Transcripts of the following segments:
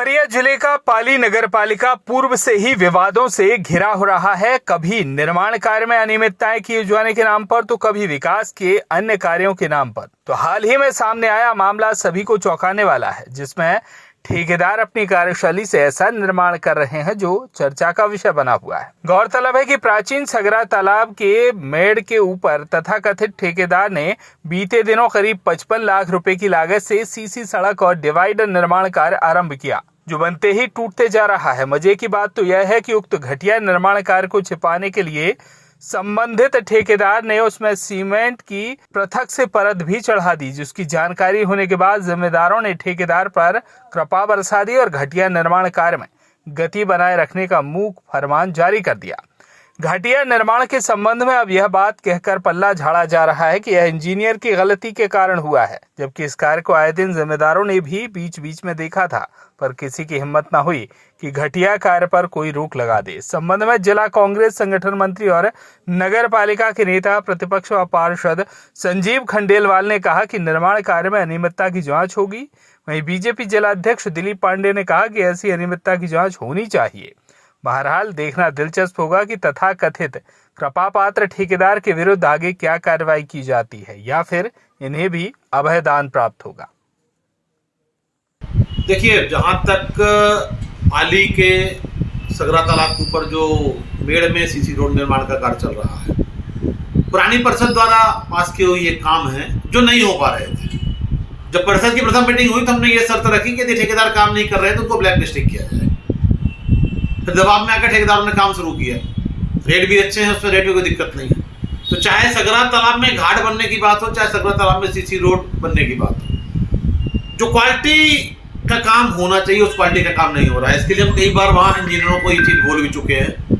उमरिया जिले का पाली नगर पालिका पूर्व से ही विवादों से घिरा हो रहा है। कभी निर्माण कार्य में अनियमितताएं किए जाने के नाम पर तो कभी विकास के अन्य कार्यों के नाम पर। तो हाल ही में सामने आया मामला सभी को चौंकाने वाला है, जिसमें ठेकेदार अपनी कार्यशैली से ऐसा निर्माण कर रहे हैं जो चर्चा का विषय बना हुआ है। गौरतलब है कि प्राचीन सगरा तालाब के मेड़ के ऊपर तथाकथित ठेकेदार ने बीते दिनों करीब 55 लाख रुपए की लागत से सीसी सड़क और डिवाइडर निर्माण कार्य आरंभ किया, जो बनते ही टूटते जा रहा है। मजे की बात तो यह है कि उक्त घटिया निर्माण कार्य को छिपाने के लिए संबंधित ठेकेदार ने उसमें सीमेंट की पृथक से परत भी चढ़ा दी, जिसकी जानकारी होने के बाद जिम्मेदारों ने ठेकेदार पर कृपा बरसा दी और घटिया निर्माण कार्य में गति बनाए रखने का मूक फरमान जारी कर दिया। घटिया निर्माण के संबंध में अब यह बात कहकर पल्ला झाड़ा जा रहा है कि यह इंजीनियर की गलती के कारण हुआ है, जबकि इस कार्य को आए दिन जिम्मेदारों ने भी बीच बीच में देखा था, पर किसी की हिम्मत न हुई कि घटिया कार्य पर कोई रोक लगा दे। इस संबंध में जिला कांग्रेस संगठन मंत्री और नगर पालिका के नेता प्रतिपक्ष व पार्षद संजीव खंडेलवाल ने कहा कि निर्माण कार्य में अनियमितता की जांच होगी। वहीं बीजेपी जिला अध्यक्ष दिलीप पांडे ने कहा कि ऐसी अनियमितता की जांच होनी चाहिए। बहरहाल देखना दिलचस्प होगा कि तथाकथित कृपा पात्र ठेकेदार के विरुद्ध आगे क्या कार्रवाई की जाती है, या फिर इन्हें भी अभयदान प्राप्त होगा। देखिए, जहाँ तक पाली के सगरा तालाब के ऊपर जो मेड़ में सीसी रोड निर्माण का कार्य चल रहा है, पुरानी परिषद द्वारा पास किए हुए ये काम है जो नहीं हो पा रहे थे। जब परिषद की प्रथम मीटिंग हुई तो हमने ये शर्त रखी कि यदि ठेकेदार काम नहीं कर रहे तो उनको ब्लैक लिस्टिंग किया जाए। फिर दबाव में आकर ठेकेदारों ने काम शुरू किया। रेट भी अच्छे हैं, उसमें रेट में कोई दिक्कत नहीं है। तो चाहे सगरा तालाब में घाट बनने की बात हो, चाहे सगरा तालाब में सीसी रोड बनने की बात हो, जो क्वालिटी का काम होना चाहिए उस क्वालिटी का काम नहीं हो रहा है। इसके लिए हम कई बार वहाँ इंजीनियरों को ये चीज़ बोल भी चुके हैं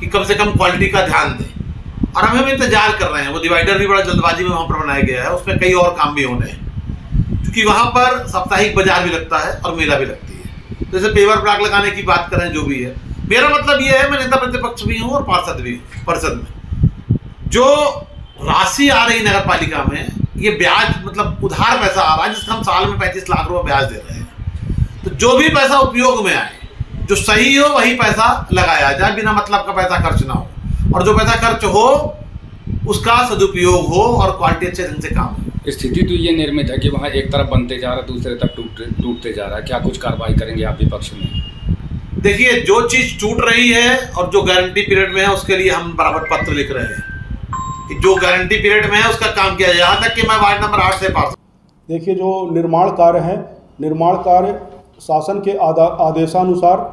कि कम से कम क्वालिटी का ध्यान दें, और हम इंतजार कर रहे हैं। वो डिवाइडर भी बड़ा जल्दबाजी में वहाँ पर बनाया गया है, उसमें कई और काम भी होने हैं, क्योंकि वहाँ पर साप्ताहिक बाजार भी लगता है और मेला भी लगती है। जैसे पेवर ब्लॉक लगाने की बात करें, जो भी है, मेरा मतलब ये है, मैं नेता प्रतिपक्ष भी हूँ और पार्षद भी हूँ। परिषद में जो राशि आ रही नगर पालिका में, ये ब्याज मतलब उधार पैसा आ रहा है, जिसका हम साल में 35 लाख रुपए ब्याज दे रहे हैं। तो जो भी पैसा उपयोग में आए, जो सही हो वही पैसा लगाया जाए, बिना मतलब का पैसा खर्च ना हो, और जो पैसा खर्च हो उसका सदुपयोग हो और क्वालिटी अच्छे ढंग से काम हो। स्थिति तो ये निर्मित है कि वहाँ एक तरफ बनते जा रहा है, दूसरे तरफ टूटते जा रहा है। क्या कुछ कार्रवाई करेंगे आप विपक्ष में? देखिए, जो चीज टूट रही है और जो गारंटी पीरियड में है, उसके लिए हम बराबर पत्र लिख रहे हैं कि जो गारंटी पीरियड में है उसका काम किया जाए। यहाँ तक कि मैं वार्ड नंबर 8 से पास। देखिए, जो निर्माण कार्य है, निर्माण कार्य शासन के आदेशानुसार,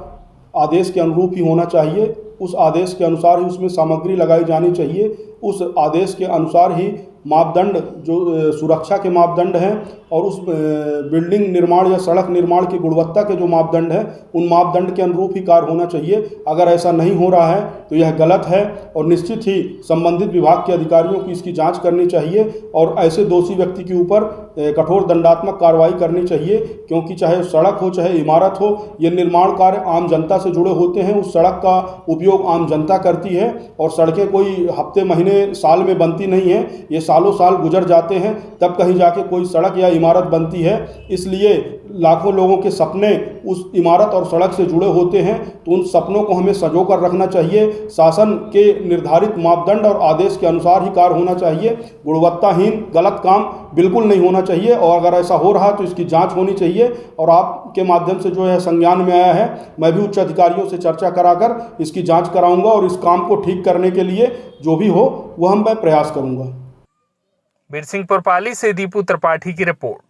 आदेश के अनुरूप ही होना चाहिए। उस आदेश के अनुसार ही उसमें सामग्री लगाई जानी चाहिए। उस आदेश के अनुसार ही मापदंड, जो सुरक्षा के मापदंड हैं और उस बिल्डिंग निर्माण या सड़क निर्माण की गुणवत्ता के जो मापदंड हैं, उन मापदंड के अनुरूप ही कार्य होना चाहिए। अगर ऐसा नहीं हो रहा है तो यह गलत है और निश्चित ही संबंधित विभाग के अधिकारियों की इसकी जांच करनी चाहिए और ऐसे दोषी व्यक्ति के ऊपर कठोर दंडात्मक कार्रवाई करनी चाहिए, क्योंकि चाहे सड़क हो चाहे इमारत हो, ये निर्माण कार्य आम जनता से जुड़े होते हैं। उस सड़क का उपयोग आम जनता करती है और सड़कें कोई हफ्ते महीने साल में बनती नहीं है, ये सालों साल गुजर जाते हैं, तब कहीं जाके कोई सड़क या इमारत बनती है। इसलिए लाखों लोगों के सपने उस इमारत और सड़क से जुड़े होते हैं, तो उन सपनों को हमें संजो कर रखना चाहिए। शासन के निर्धारित मापदंड और आदेश के अनुसार ही कार्य होना चाहिए। गुणवत्ताहीन गलत काम बिल्कुल नहीं होना चाहिए, और अगर ऐसा हो रहा है तो इसकी जांच होनी चाहिए। और आपके माध्यम से जो है संज्ञान में आया है, मैं भी उच्च अधिकारियों से चर्चा कराकर इसकी जाँच कराऊँगा और इस काम को ठीक करने के लिए जो भी हो वह मैं प्रयास करूँगा। बिरसिंहपुर पाली से दीपू त्रिपाठी की रिपोर्ट।